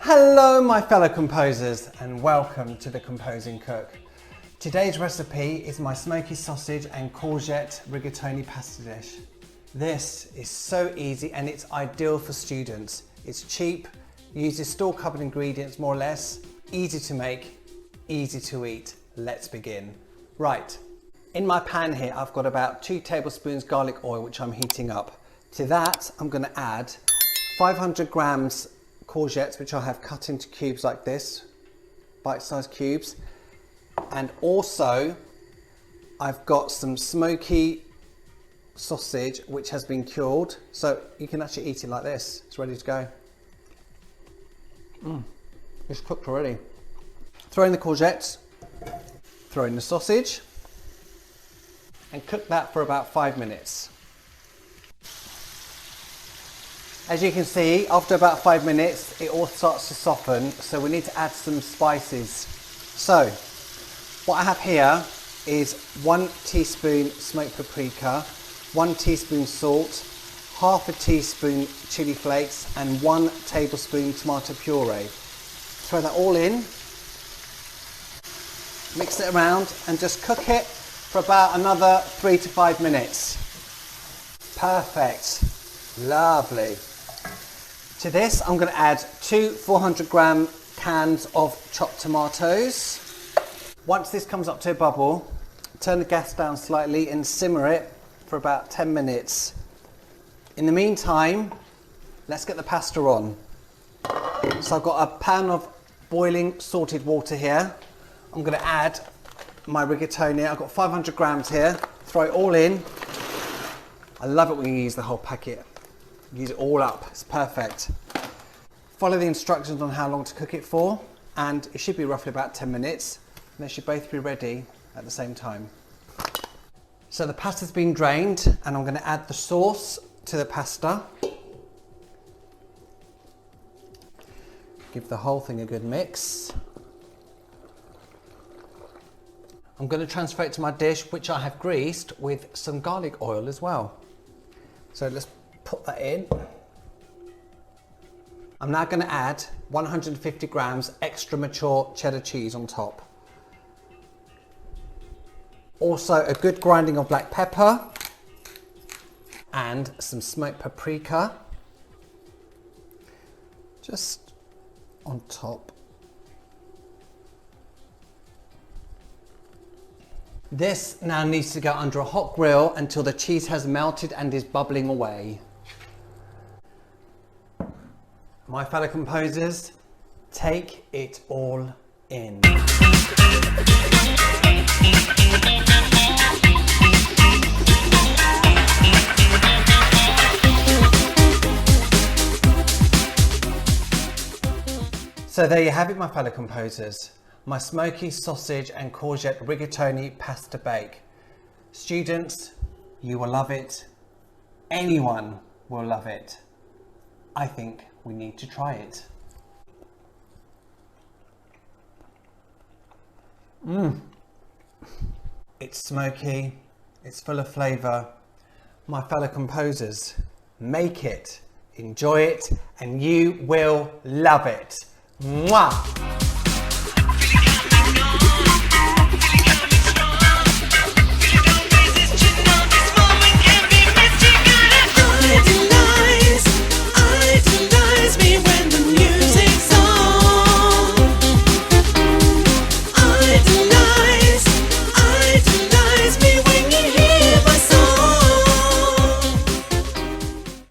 Hello my fellow composers and welcome to The Composing Cook. Today's recipe is my smoky sausage and courgette rigatoni pasta dish. This is so easy and it's ideal for students. It's cheap, uses store cupboard ingredients more or less, easy to make, easy to eat. Let's begin. Right, in my pan here I've got about 2 tablespoons garlic oil which I'm heating up. To that I'm going to add 500 grams courgettes which I have cut into cubes like this, bite-sized cubes, and also I've got some smoky sausage which has been cured, so you can actually eat it like this. It's ready to go. It's cooked already. Throw in the courgettes, throw in the sausage and cook that for about 5 minutes. As you can see, after about 5 minutes, it all starts to soften, so we need to add some spices. So, what I have here is 1 teaspoon smoked paprika, 1 teaspoon salt, half a teaspoon chilli flakes, and 1 tablespoon tomato puree. Throw that all in, mix it around, and just cook it for about another 3 to 5 minutes. Perfect. Lovely. To this, I'm going to add 2 400 gram cans of chopped tomatoes. Once this comes up to a bubble, turn the gas down slightly and simmer it for about 10 minutes. In the meantime, let's get the pasta on. So I've got a pan of boiling salted water here. I'm going to add my rigatoni. I've got 500 grams here. Throw it all in. I love it when you use the whole packet. Use it all up, it's perfect. Follow the instructions on how long to cook it for, and it should be roughly about 10 minutes. And they should both be ready at the same time. So the pasta's been drained, and I'm going to add the sauce to the pasta. Give the whole thing a good mix. I'm going to transfer it to my dish, which I have greased with some garlic oil as well. So let's put that in. I'm now going to add 150 grams extra mature cheddar cheese on top. Also a good grinding of black pepper and some smoked paprika just on top. This now needs to go under a hot grill until the cheese has melted and is bubbling away. My fellow composers, take it all in. So there you have it, my fellow composers. My smoky sausage and courgette rigatoni pasta bake. Students, you will love it. Anyone will love it. I think we need to try it. It's smoky, it's full of flavour. My fellow composers, make it, enjoy it, and you will love it. Mwah!